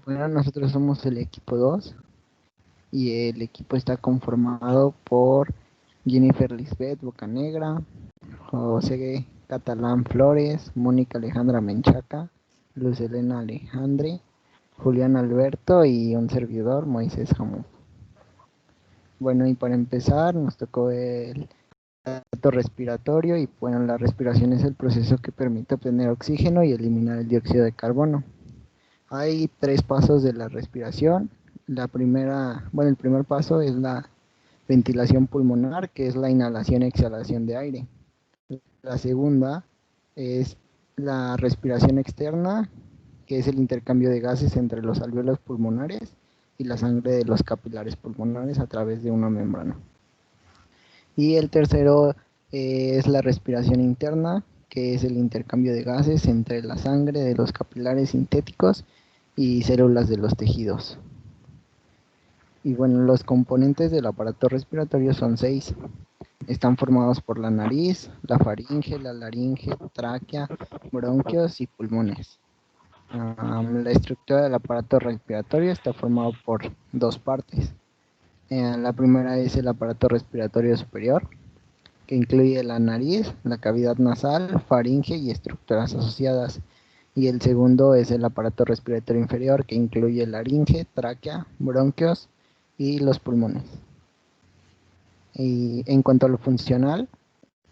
Bueno, nosotros somos el equipo 2 y el equipo está conformado por Jennifer Lisbeth Bocanegra, José Catalán Flores, Mónica Alejandra Menchaca, Luz Elena Alejandre, Julián Alberto y un servidor, Moisés Jamón. Bueno, y para empezar nos tocó el aparato respiratorio y bueno, la respiración es el proceso que permite obtener oxígeno y eliminar el dióxido de carbono. Hay 3 pasos de la respiración. El primer paso es la ventilación pulmonar, que es la inhalación y exhalación de aire. La segunda es la respiración externa, que es el intercambio de gases entre los alvéolos pulmonares y la sangre de los capilares pulmonares a través de una membrana. Y el tercero es la respiración interna, que es el intercambio de gases entre la sangre de los capilares sintéticos y células de los tejidos. Y bueno, los componentes del aparato respiratorio son 6. Están formados por la nariz, la faringe, la laringe, tráquea, bronquios y pulmones. La estructura del aparato respiratorio está formado por 2 partes. La primera es el aparato respiratorio superior, que incluye la nariz, la cavidad nasal, faringe y estructuras asociadas. Y el segundo es el aparato respiratorio inferior, que incluye laringe, tráquea, bronquios y los pulmones. Y en cuanto a lo funcional,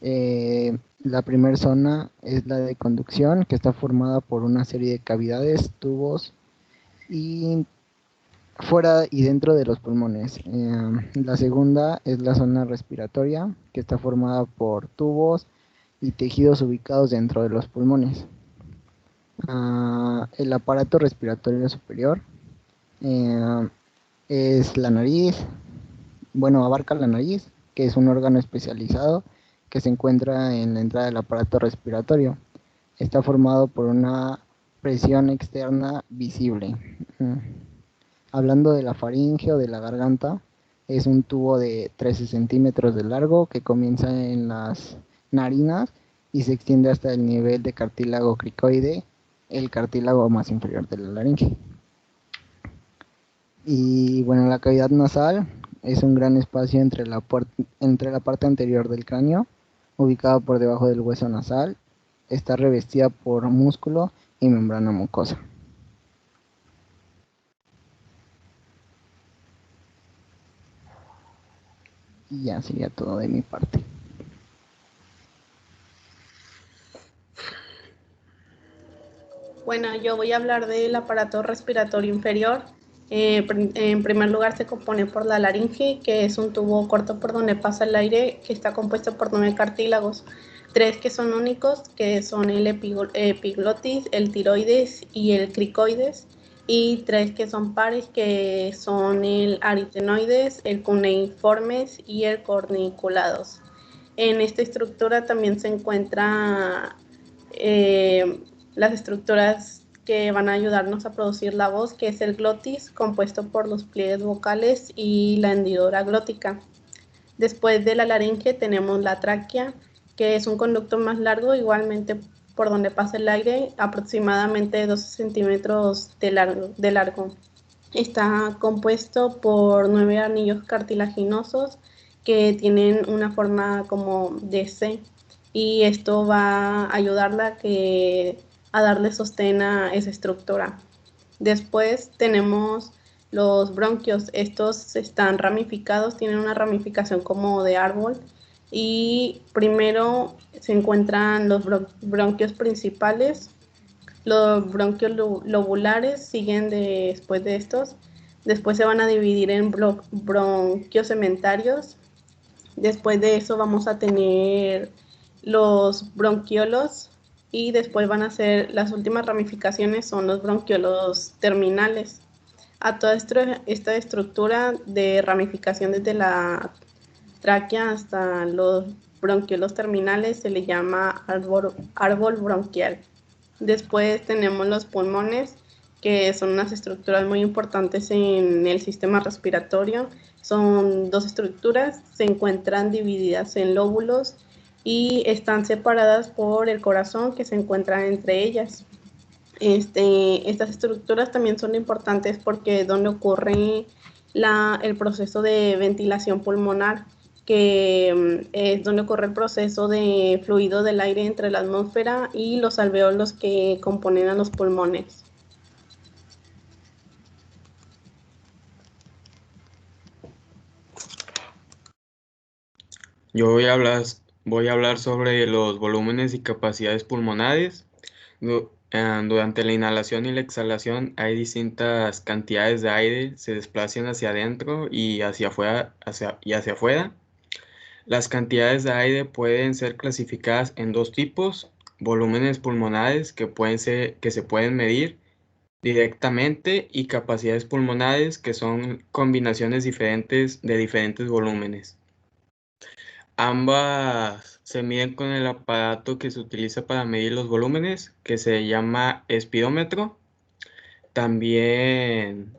la primera zona es la de conducción, que está formada por una serie de cavidades, tubos y fuera y dentro de los pulmones. La segunda es la zona respiratoria, que está formada por tubos y tejidos ubicados dentro de los pulmones. El aparato respiratorio superior es la nariz, abarca la nariz, que es un órgano especializado que se encuentra en la entrada del aparato respiratorio. Está formado por una presión externa visible. Hablando de la faringe o de la garganta, es un tubo de 13 centímetros de largo que comienza en las narinas y se extiende hasta el nivel de cartílago cricoide, el cartílago más inferior de la laringe. Y bueno, la cavidad nasal es un gran espacio entre la parte anterior del cráneo, ubicado por debajo del hueso nasal. Está revestida por músculo y membrana mucosa. Y ya sería todo de mi parte. Bueno, yo voy a hablar del aparato respiratorio inferior. En primer lugar se compone por la laringe, que es un tubo corto por donde pasa el aire, que está compuesto por 9 cartílagos. 3 que son únicos, que son el epiglotis, el tiroides y el cricoides. Y 3 que son pares, que son el aritenoides, el cuneiformes y el corniculados. En esta estructura también se encuentra las estructuras que van a ayudarnos a producir la voz, que es el glotis, compuesto por los pliegues vocales y la hendidura glótica. Después de la laringe tenemos la tráquea, que es un conducto más largo, igualmente por donde pasa el aire, aproximadamente 12 centímetros de largo. Está compuesto por 9 anillos cartilaginosos que tienen una forma como de C, y esto va a ayudarla a darle sostén a esa estructura. Después tenemos los bronquios. Estos están ramificados, tienen una ramificación como de árbol, y primero se encuentran los bronquios principales. Los bronquios lobulares siguen después de estos. Después se van a dividir en bronquios cementarios. Después de eso vamos a tener los bronquiolos, y después van a ser las últimas ramificaciones, son los bronquiolos terminales. A toda esta estructura de ramificación desde la tráquea hasta los bronquiolos terminales se le llama árbol bronquial. Después tenemos los pulmones, que son unas estructuras muy importantes en el sistema respiratorio. Son 2 estructuras, se encuentran divididas en lóbulos y están separadas por el corazón, que se encuentra entre ellas. Estas estructuras también son importantes porque es donde ocurre el proceso de ventilación pulmonar, que es donde ocurre el proceso de fluido del aire entre la atmósfera y los alveolos que componen a los pulmones. Yo voy a hablar sobre los volúmenes y capacidades pulmonares. Durante la inhalación y la exhalación hay distintas cantidades de aire, se desplazan hacia adentro y hacia afuera, hacia afuera. Las cantidades de aire pueden ser clasificadas en dos tipos: volúmenes pulmonares que se pueden medir directamente, y capacidades pulmonares, que son combinaciones diferentes de diferentes volúmenes. Ambas se miden con el aparato que se utiliza para medir los volúmenes, que se llama espirómetro. También,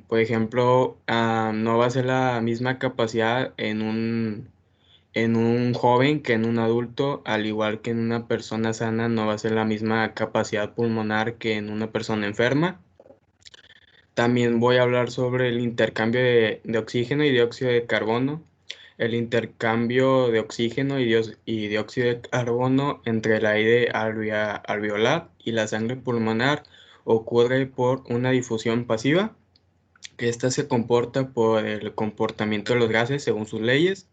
por ejemplo, no va a ser la misma capacidad en un joven que en un adulto, al igual que en una persona sana no va a ser la misma capacidad pulmonar que en una persona enferma. También voy a hablar sobre el intercambio de oxígeno y dióxido de carbono. El intercambio de oxígeno y dióxido de carbono entre el aire alveolar y la sangre pulmonar ocurre por una difusión pasiva, que ésta se comporta por el comportamiento de los gases según sus leyes.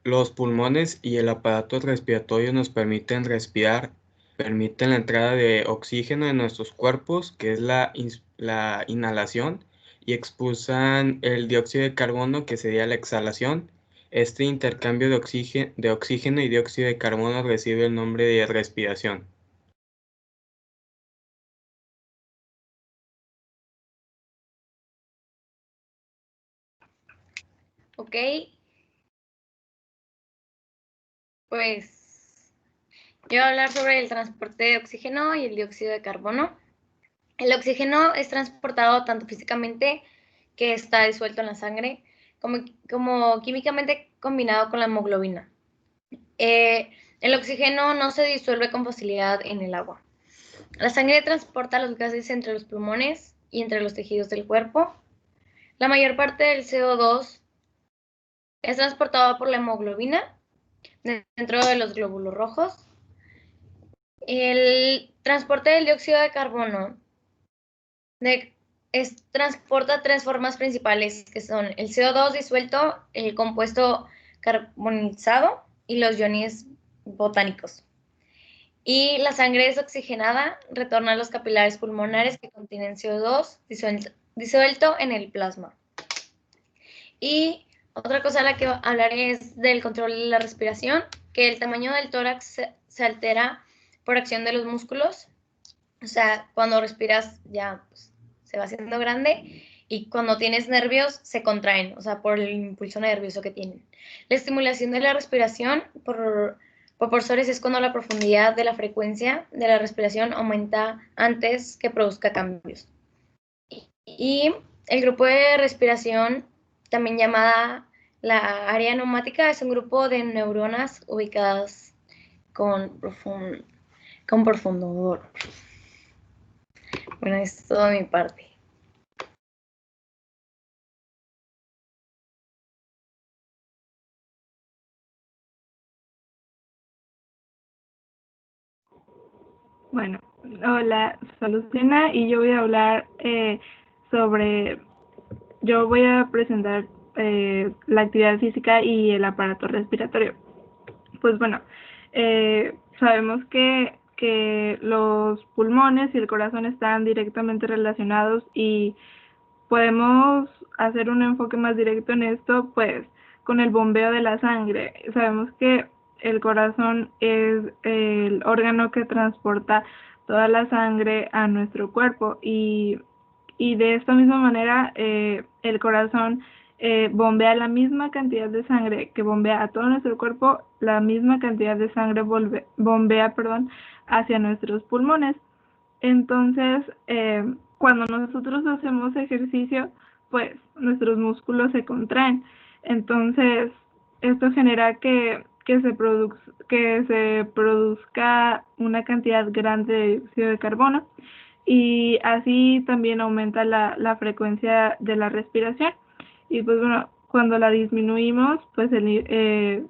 Los pulmones y el aparato respiratorio nos permiten respirar, permiten la entrada de oxígeno en nuestros cuerpos, que es la inhalación, y expulsan el dióxido de carbono, que sería la exhalación. Este intercambio de oxígeno y dióxido de carbono recibe el nombre de respiración. Ok, pues yo voy a hablar sobre el transporte de oxígeno y el dióxido de carbono. El oxígeno es transportado tanto físicamente, que está disuelto en la sangre, como químicamente combinado con la hemoglobina. El oxígeno no se disuelve con facilidad en el agua. La sangre transporta los gases entre los pulmones y entre los tejidos del cuerpo. La mayor parte del CO2 es transportado por la hemoglobina dentro de los glóbulos rojos. El transporte del dióxido de carbono transporta tres formas principales, que son el CO2 disuelto, el compuesto carbonizado y los iones botánicos. Y la sangre desoxigenada retorna a los capilares pulmonares, que contienen CO2 disuelto en el plasma. Y otra cosa a la que hablaré es del control de la respiración, que el tamaño del tórax se altera por acción de los músculos. O sea, cuando respiras ya pues, se va haciendo grande, y cuando tienes nervios se contraen, o sea, por el impulso nervioso que tienen. La estimulación de la respiración por pulsores es cuando la profundidad de la frecuencia de la respiración aumenta antes que produzca cambios. Y el grupo de respiración, también llamada la área neumática, es un grupo de neuronas ubicadas con profundo dolor. Bueno, es toda mi parte. Bueno, hola, soy Luciana y yo voy a hablar yo voy a presentar la actividad física y el aparato respiratorio. Pues bueno, sabemos que los pulmones y el corazón están directamente relacionados, y podemos hacer un enfoque más directo en esto, pues con el bombeo de la sangre. Sabemos que el corazón es el órgano que transporta toda la sangre a nuestro cuerpo, y de esta misma manera el corazón bombea la misma cantidad de sangre que bombea a todo nuestro cuerpo, la misma cantidad de sangre bombea hacia nuestros pulmones. Entonces, cuando nosotros hacemos ejercicio, pues nuestros músculos se contraen. Entonces, esto genera que que se produzca una cantidad grande de dióxido de carbono, y así también aumenta la frecuencia de la respiración. Y pues bueno, cuando la disminuimos, pues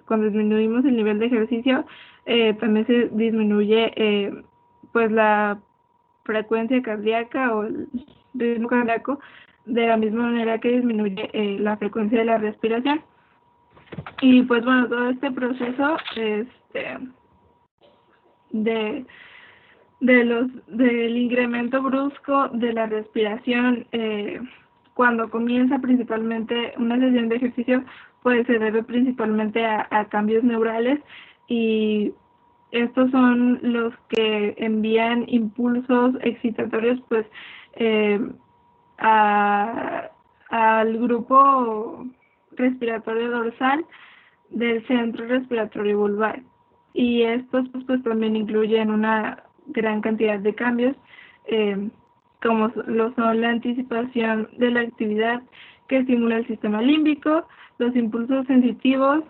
cuando disminuimos el nivel de ejercicio, también se disminuye pues la frecuencia cardíaca o el ritmo cardíaco, de la misma manera que disminuye la frecuencia de la respiración. Y pues bueno, todo este proceso del incremento brusco de la respiración cuando comienza principalmente una sesión de ejercicio, pues se debe principalmente a cambios neurales, y estos son los que envían impulsos excitatorios pues al grupo respiratorio dorsal del centro respiratorio vulvar. Y estos pues también incluyen una gran cantidad de cambios, como lo son la anticipación de la actividad que estimula el sistema límbico, los impulsos sensitivos,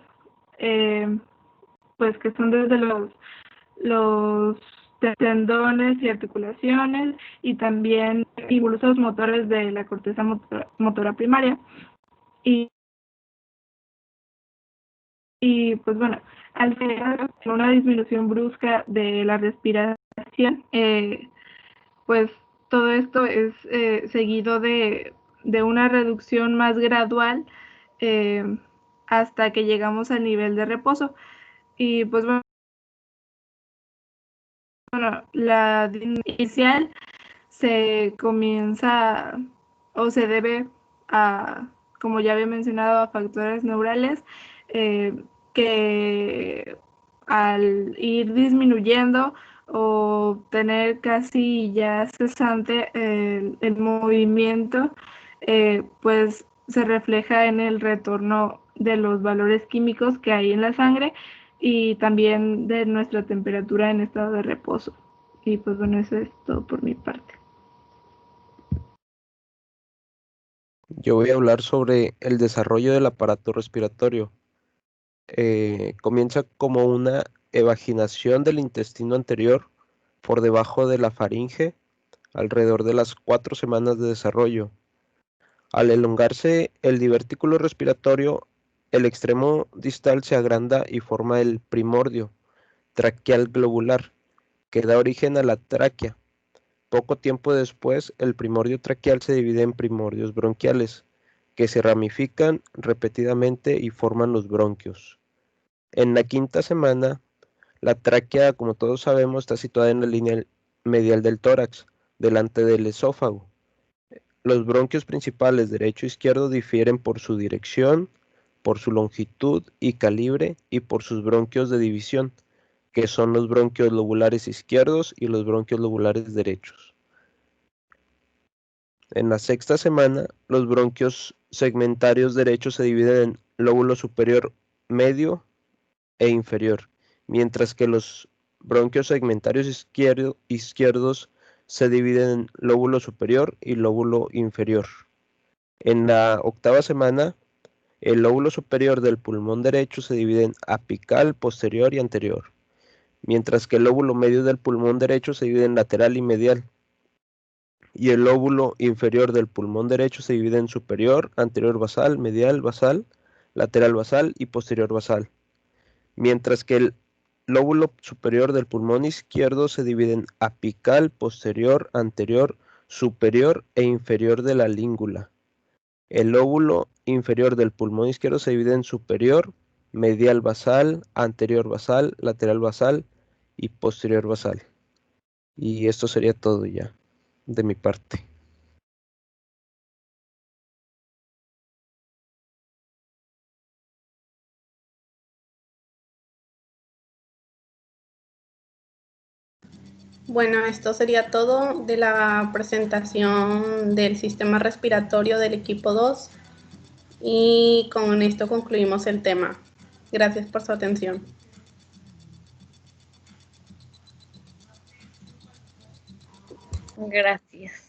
pues que son desde los tendones y articulaciones, y también impulsos motores de la corteza motora primaria. Y pues bueno, al tener una disminución brusca de la respiración, pues todo esto es seguido de una reducción más gradual hasta que llegamos al nivel de reposo. Y pues bueno, la inicial se comienza o se debe a, como ya había mencionado, a factores neurales que al ir disminuyendo o tener casi ya cesante el movimiento, pues se refleja en el retorno de los valores químicos que hay en la sangre y también de nuestra temperatura en estado de reposo. Y pues bueno, eso es todo por mi parte. Yo voy a hablar sobre el desarrollo del aparato respiratorio. Comienza como una evaginación del intestino anterior por debajo de la faringe alrededor de las 4 semanas de desarrollo. Al elongarse el divertículo respiratorio, el extremo distal se agranda y forma el primordio traqueal globular, que da origen a la tráquea. Poco tiempo después, el primordio traqueal se divide en primordios bronquiales, que se ramifican repetidamente y forman los bronquios. En la 5ª semana, la tráquea, como todos sabemos, está situada en la línea medial del tórax, delante del esófago. Los bronquios principales derecho e izquierdo difieren por su dirección, por su longitud y calibre, y por sus bronquios de división, que son los bronquios lobulares izquierdos y los bronquios lobulares derechos. En la 6ª semana, los bronquios segmentarios derechos se dividen en lóbulo superior, medio e inferior, mientras que los bronquios segmentarios izquierdos se dividen en lóbulo superior y lóbulo inferior. En la 8ª semana, el lóbulo superior del pulmón derecho se divide en apical, posterior y anterior, mientras que el lóbulo medio del pulmón derecho se divide en lateral y medial, y el lóbulo inferior del pulmón derecho se divide en superior, anterior basal, medial basal, lateral basal y posterior basal, mientras que el lóbulo superior del pulmón izquierdo se divide en apical, posterior, anterior, superior e inferior de la língula. El lóbulo inferior del pulmón izquierdo se divide en superior, medial basal, anterior basal, lateral basal y posterior basal. Y esto sería todo ya de mi parte. Bueno, esto sería todo de la presentación del sistema respiratorio del equipo 2 y con esto concluimos el tema. Gracias por su atención. Gracias.